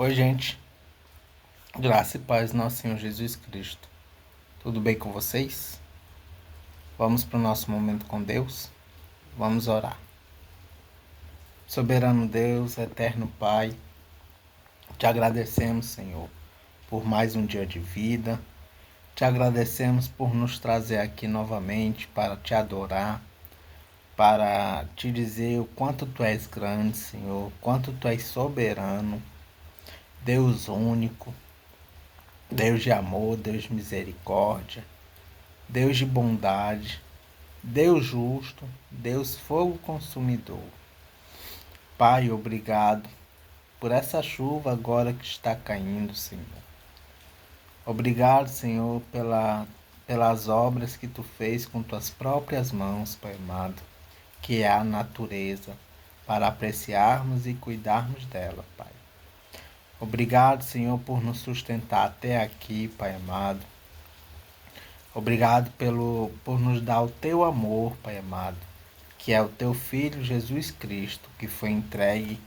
Oi, gente. Graça e paz, nosso Senhor Jesus Cristo. Tudo bem com vocês? Vamos para o nosso momento com Deus? Vamos orar. Soberano Deus, eterno Pai, te agradecemos, Senhor, por mais um dia de vida. Te agradecemos por nos trazer aqui novamente para te adorar, para te dizer o quanto tu és grande, Senhor, quanto tu és soberano, Deus único, Deus de amor, Deus de misericórdia, Deus de bondade, Deus justo, Deus fogo consumidor. Pai, obrigado por essa chuva agora que está caindo, Senhor. Obrigado, Senhor, pelas obras que tu fez com tuas próprias mãos, Pai amado, que é a natureza, para apreciarmos e cuidarmos dela, Pai. Obrigado, Senhor, por nos sustentar até aqui, Pai amado. Obrigado por nos dar o teu amor, Pai amado, que é o teu Filho Jesus Cristo, que foi entregue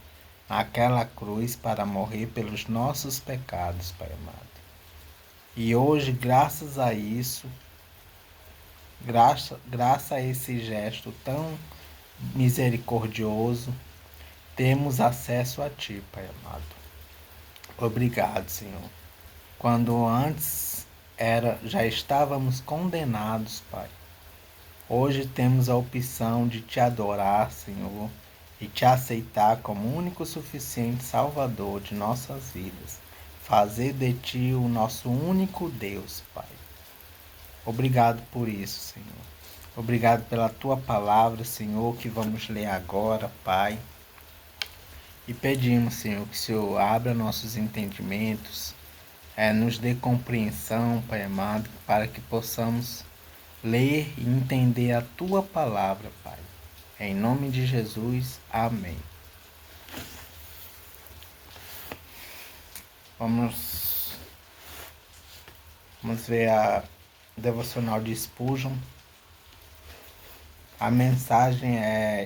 àquela cruz para morrer pelos nossos pecados, Pai amado. E hoje, graças a isso, graças a esse gesto tão misericordioso, temos acesso a Ti, Pai amado. Obrigado, Senhor. Quando antes já estávamos condenados, Pai. Hoje temos a opção de te adorar, Senhor, e te aceitar como único suficiente Salvador de nossas vidas. Fazer de ti o nosso único Deus, Pai. Obrigado por isso, Senhor. Obrigado pela tua palavra, Senhor, que vamos ler agora, Pai. E pedimos, Senhor, que o Senhor abra nossos entendimentos, nos dê compreensão, Pai amado, para que possamos ler e entender a tua palavra, Pai. Em nome de Jesus, amém. Vamos ver a devocional de Spurgeon. A mensagem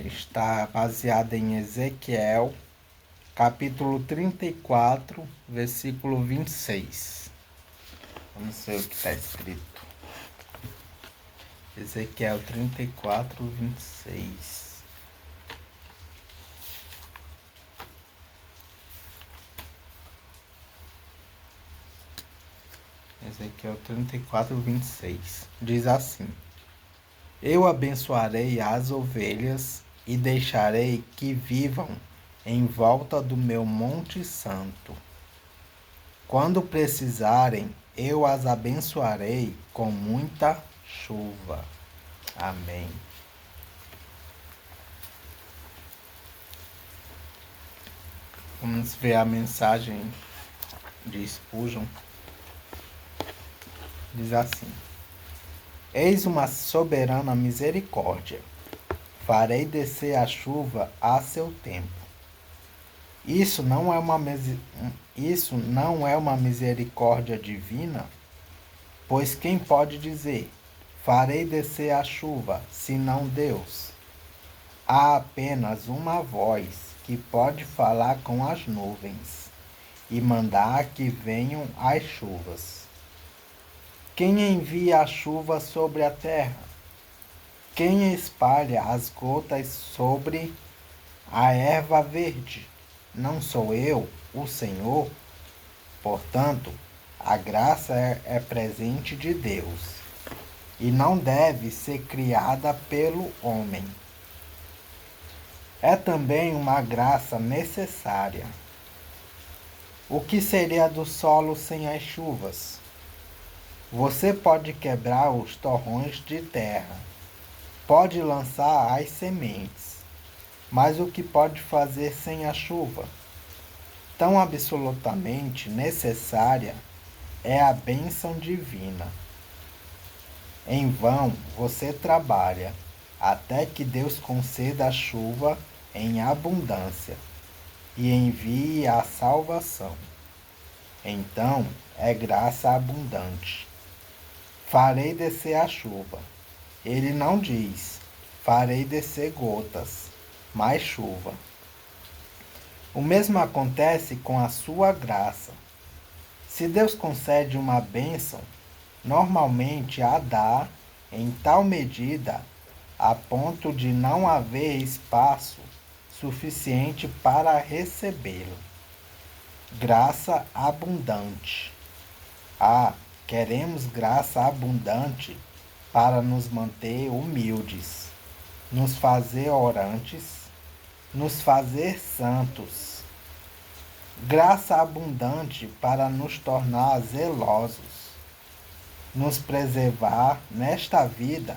está baseada em Ezequiel, capítulo 34, versículo 26. Vamos ver o que está escrito. Ezequiel 34, 26. Ezequiel 34, 26. Diz assim: Eu abençoarei as ovelhas e deixarei que vivam em volta do meu monte santo. Quando precisarem, eu as abençoarei com muita chuva. Amém. Vamos ver a mensagem de Spurgeon. Diz assim: Eis uma soberana misericórdia. Farei descer a chuva a seu tempo. Isso não é uma misericórdia divina? Pois quem pode dizer: farei descer a chuva, senão Deus? Há apenas uma voz que pode falar com as nuvens e mandar que venham as chuvas. Quem envia a chuva sobre a terra? Quem espalha as gotas sobre a erva verde? Não sou eu, o Senhor? Portanto, a graça é presente de Deus e não deve ser criada pelo homem. É também uma graça necessária. O que seria do solo sem as chuvas? Você pode quebrar os torrões de terra, pode lançar as sementes, mas o que pode fazer sem a chuva? Tão absolutamente necessária é a bênção divina. Em vão você trabalha, até que Deus conceda a chuva em abundância e envie a salvação. Então é graça abundante. Farei descer a chuva. Ele não diz: farei descer gotas, mas chuva. O mesmo acontece com a sua graça. Se Deus concede uma bênção, normalmente a dá em tal medida a ponto de não haver espaço suficiente para recebê-la. Graça abundante. Queremos graça abundante para nos manter humildes, nos fazer orantes, nos fazer santos. Graça abundante para nos tornar zelosos, nos preservar nesta vida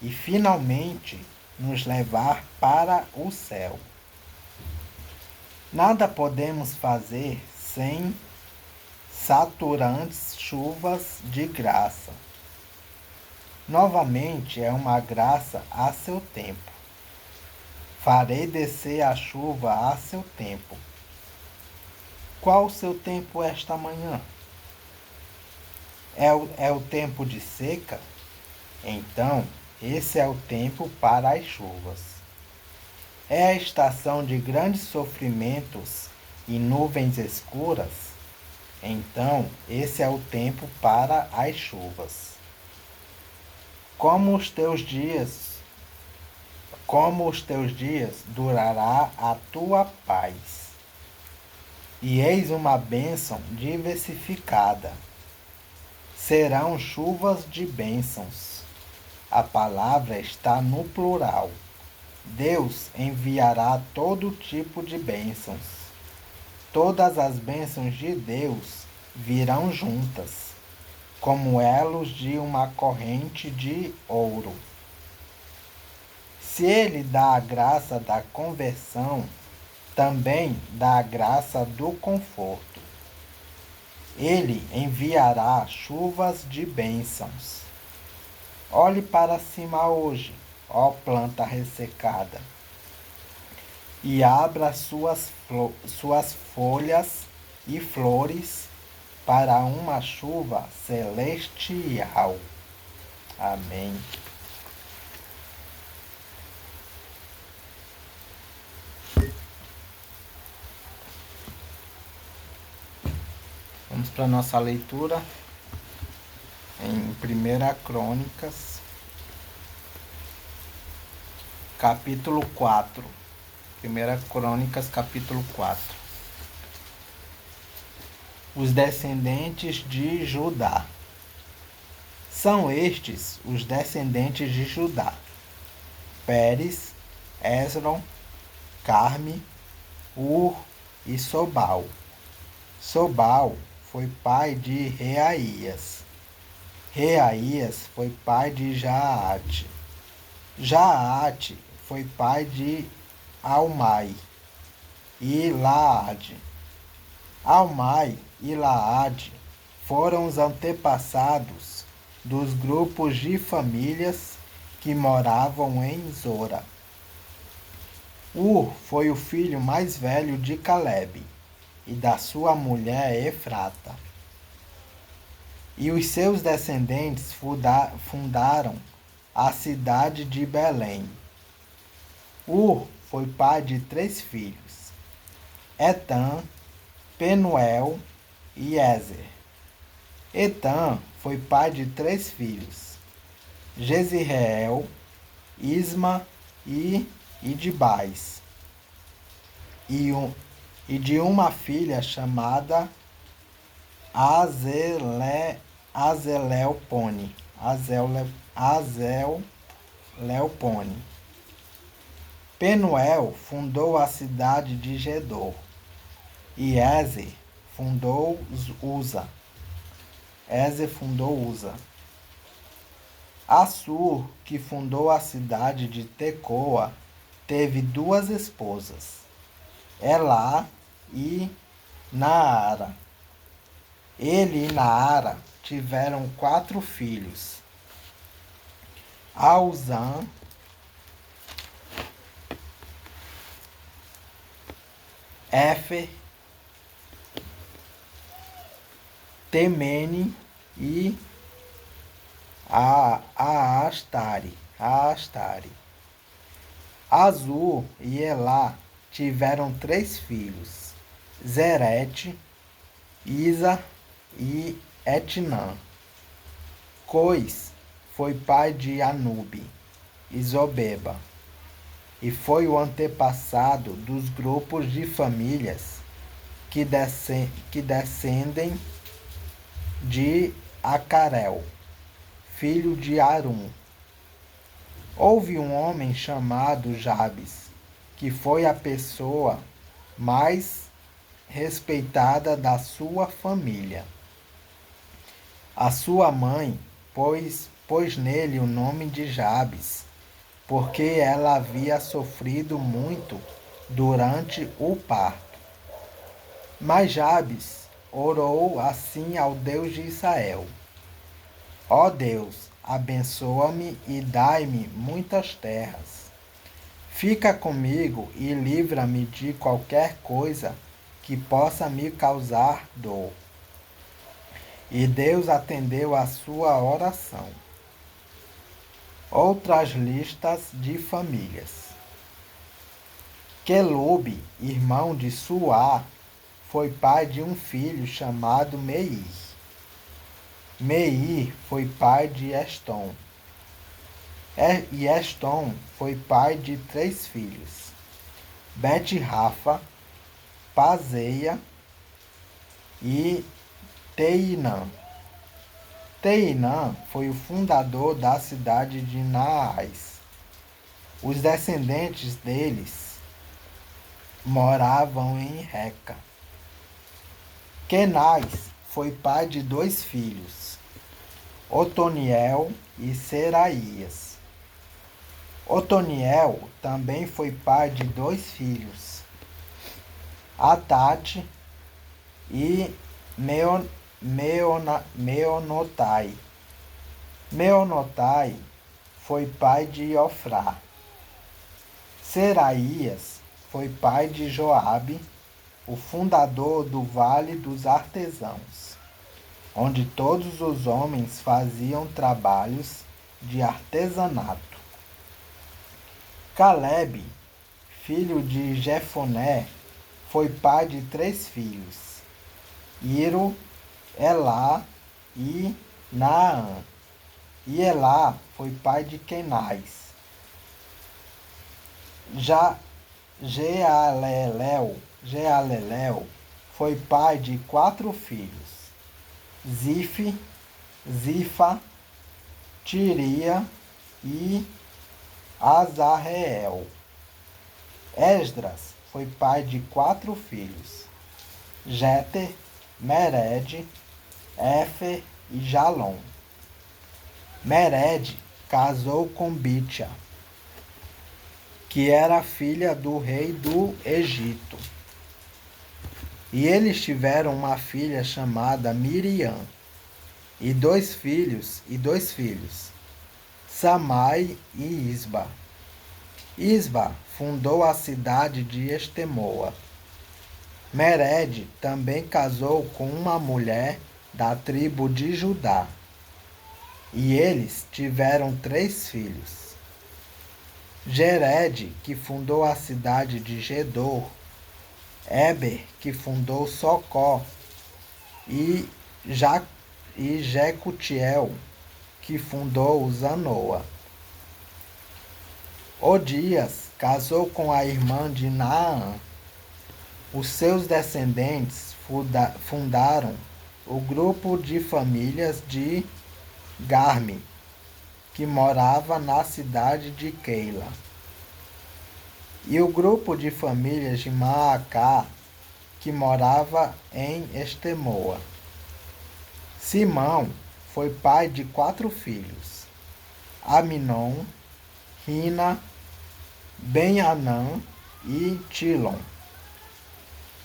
e finalmente nos levar para o céu. Nada podemos fazer sem saturantes chuvas de graça. Novamente é uma graça a seu tempo. Farei descer a chuva a seu tempo. Qual o seu tempo esta manhã? É o tempo de seca? Então, esse é o tempo para as chuvas. É a estação de grandes sofrimentos e nuvens escuras? Então, esse é o tempo para as chuvas. Como os teus dias durará a tua paz. E eis uma bênção diversificada. Serão chuvas de bênçãos. A palavra está no plural. Deus enviará todo tipo de bênçãos. Todas as bênçãos de Deus virão juntas, como elos de uma corrente de ouro. Se Ele dá a graça da conversão, também dá a graça do conforto. Ele enviará chuvas de bênçãos. Olhe para cima hoje, ó planta ressecada, e abra suas folhas e flores para uma chuva celestial. Amém. Vamos para a nossa leitura em 1 Crônicas, capítulo 4. 1 Crônicas, capítulo 4. Os descendentes de Judá. São estes os descendentes de Judá: Pérez, Hezron, Carme, Ur e Sobal. Sobal foi pai de Reaías. Reaías foi pai de Jaate. Jaate foi pai de Almai e Laade. Almai e Laade foram os antepassados dos grupos de famílias que moravam em Zora. Ur foi o filho mais velho de Calebe e da sua mulher Efrata. E os seus descendentes fundaram a cidade de Belém. Ur foi pai de 3 filhos: Etã, Penuel e Ezer. Etã foi pai de 3 filhos: Jezreel, Isma e Idibais, e de uma filha chamada Azeleopone. Penuel fundou a cidade de Gedor, e Ezer fundou Uza. Assur, que fundou a cidade de Tecoa, teve 2 esposas, Elá e Naara. Ele e Naara tiveram 4 filhos: Auzã, Éfer, Temene e Aastare. Azur e Elá tiveram 3 filhos, Zerete, Isa e Etnã. Cois foi pai de Anube e Zobeba, e foi o antepassado dos grupos de famílias que descendem de Acarel, filho de Arum. Houve um homem chamado Jabes, que foi a pessoa mais respeitada da sua família. A sua mãe pôs nele o nome de Jabes, porque ela havia sofrido muito durante o parto. Mas Jabes orou assim ao Deus de Israel: Ó Deus, abençoa-me e dai-me muitas terras. Fica comigo e livra-me de qualquer coisa que possa me causar dor. E Deus atendeu a sua oração. Outras listas de famílias. Quelube, irmão de Suá, foi pai de um filho chamado Meir. Meir foi pai de Estom. E Estom foi pai de 3 filhos, Bet-Rafa, Paseia e Teinã. Teinã foi o fundador da cidade de Naás. Os descendentes deles moravam em Reca. Kenaz foi pai de 2 filhos, Otoniel e Seraías. Otoniel também foi pai de 2 filhos, Atate e Meonotai. Meonotai foi pai de Ofrá. Seraías foi pai de Joabe, o fundador do Vale dos Artesãos, onde todos os homens faziam trabalhos de artesanato. Calebe, filho de Jefoné, foi pai de 3 filhos, Iro, Elá e Naã. E Elá foi pai de Kenaz. Jealelel foi pai de 4 filhos, Zifa, Tiria e Azarreel. Esdras foi pai de 4 filhos, Jeter, Mered, Éfer e Jalom. Mered casou com Bitia, que era filha do rei do Egito. E eles tiveram uma filha chamada Miriam, e 2 filhos, Samai e Isba. Isba fundou a cidade de Estemoa. Mered também casou com uma mulher da tribo de Judá. E eles tiveram 3 filhos. Jered, que fundou a cidade de Gedor. Eber, que fundou Socó. E Jecutiel, que fundou Zanoa. Odias casou com a irmã de Naã. Os seus descendentes fundaram o grupo de famílias de Garmi, que morava na cidade de Keila, e o grupo de famílias de Maacá, que morava em Estemoa. Simão foi pai de 4 filhos, Aminon, Rina, Ben-Anã e Tilon.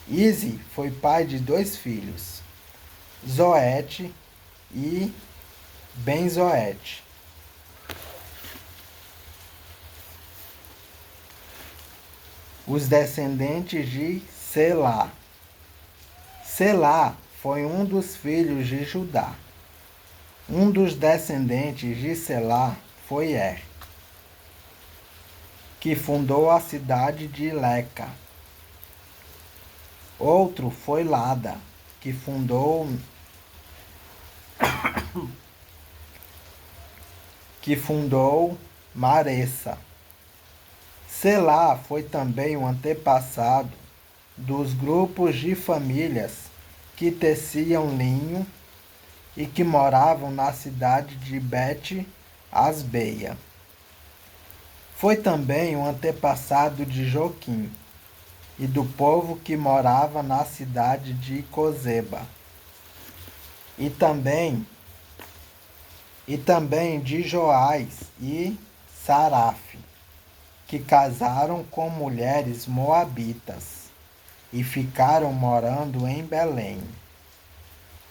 Ize foi pai de 2 filhos, Zoete e Ben-Zoete. Os descendentes de Selá. Selá foi um dos filhos de Judá. Um dos descendentes de Selá foi que fundou a cidade de Leca. Outro foi Lada, que fundou Maressa. Selá foi também um antepassado dos grupos de famílias que teciam linho e que moravam na cidade de Bet-Asbeia. Foi também um antepassado de Joquim e do povo que morava na cidade de Cozeba, e também de Joás e Saraf, que casaram com mulheres moabitas e ficaram morando em Belém.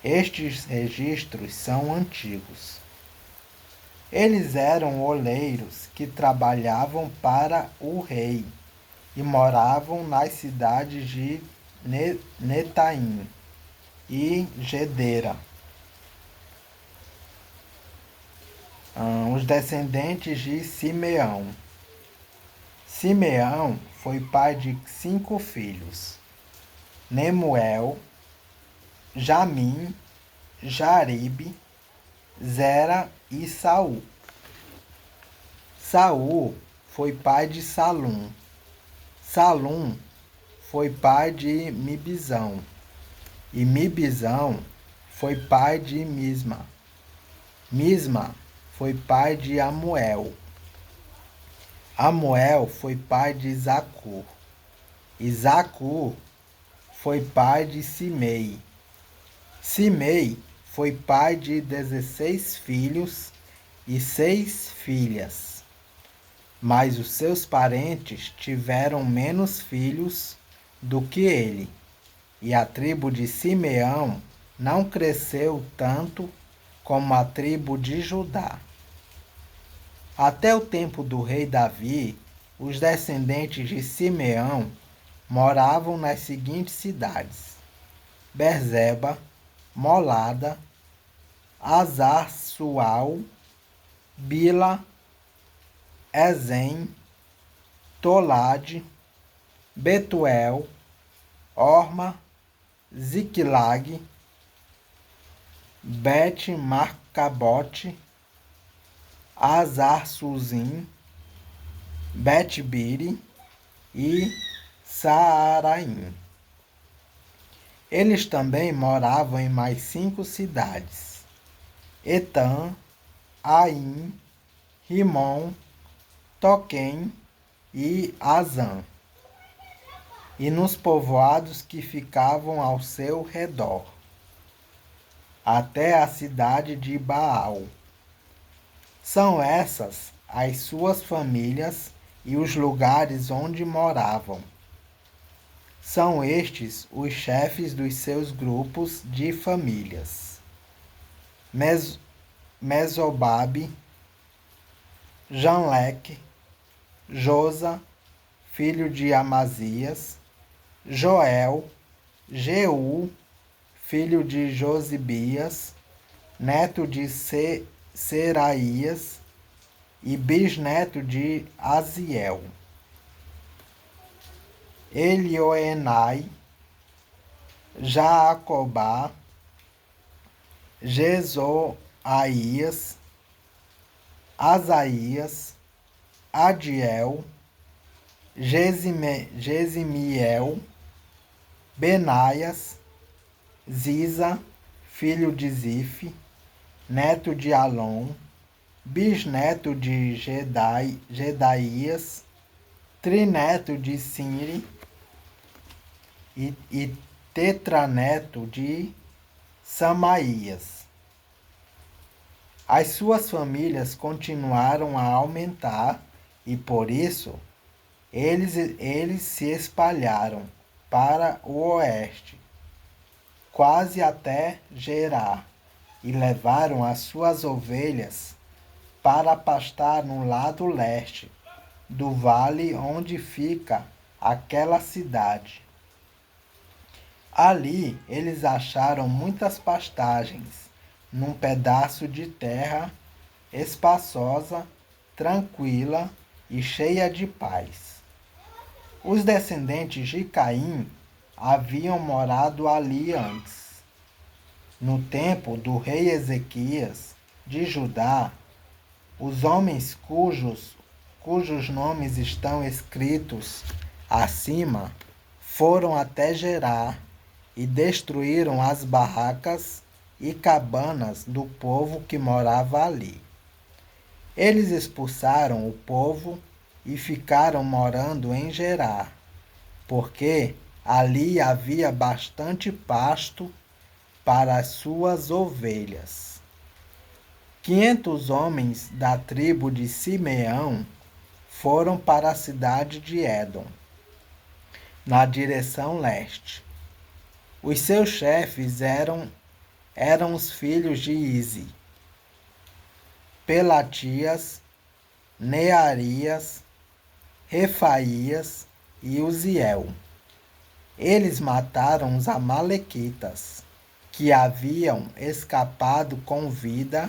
Estes registros são antigos. Eles eram oleiros que trabalhavam para o rei e moravam nas cidades de Netaim e Gedera. Os descendentes de Simeão. Simeão foi pai de 5 filhos: Nemuel, Jamim, Jaribe, Zera e Saul. Saul foi pai de Salum. Salum foi pai de Mibizão. E Mibizão foi pai de Misma. Misma foi pai de Amuel. Amuel foi pai de Zacur. E Zacur foi pai de Simei. Simei foi pai de 16 filhos e 6 filhas. Mas os seus parentes tiveram menos filhos do que ele. E a tribo de Simeão não cresceu tanto como a tribo de Judá. Até o tempo do rei Davi, os descendentes de Simeão moravam nas seguintes cidades: Berzeba, Molada, Azar-Sual, Bila, Ezem, Tolade, Betuel, Orma, Ziclag, Bet-Marcabote, Azar-Suzim, Bet-Biri e Saaraim. Eles também moravam em mais 5 cidades: Etã, Aim, Rimon, Toquém e Azã, e nos povoados que ficavam ao seu redor, até a cidade de Baal. São essas as suas famílias e os lugares onde moravam. São estes os chefes dos seus grupos de famílias: Mesobabe, Janleque, Josa, filho de Amazias, Joel, Jeú, filho de Josibias, neto de Seraías e bisneto de Aziel. Elioenai, Jaacobá, Jezoaías, Asaías, Adiel, Gesimiel, Benaias, Ziza, filho de Zife, neto de Alom, bisneto de Gedaías, trineto de Sinri e tetraneto de Samaías. As suas famílias continuaram a aumentar e, por isso, eles se espalharam para o oeste, quase até Gerar, e levaram as suas ovelhas para pastar no lado leste do vale onde fica aquela cidade. Ali eles acharam muitas pastagens, num pedaço de terra espaçosa, tranquila e cheia de paz. Os descendentes de Caim haviam morado ali antes. No tempo do rei Ezequias de Judá, os homens cujos nomes estão escritos acima foram até Gerar e destruíram as barracas e cabanas do povo que morava ali. Eles expulsaram o povo e ficaram morando em Gerar, porque ali havia bastante pasto para as suas ovelhas. 500 homens da tribo de Simeão foram para a cidade de Édom, na direção leste. Os seus chefes eram os filhos de Ize, Pelatias, Nearias, Refaías e Uziel. Eles mataram os amalequitas, que haviam escapado com vida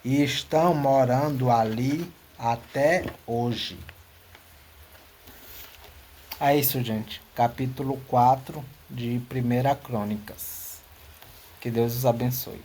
e estão morando ali até hoje. É isso, gente. Capítulo 4 de 1 Crônicas. Que Deus os abençoe.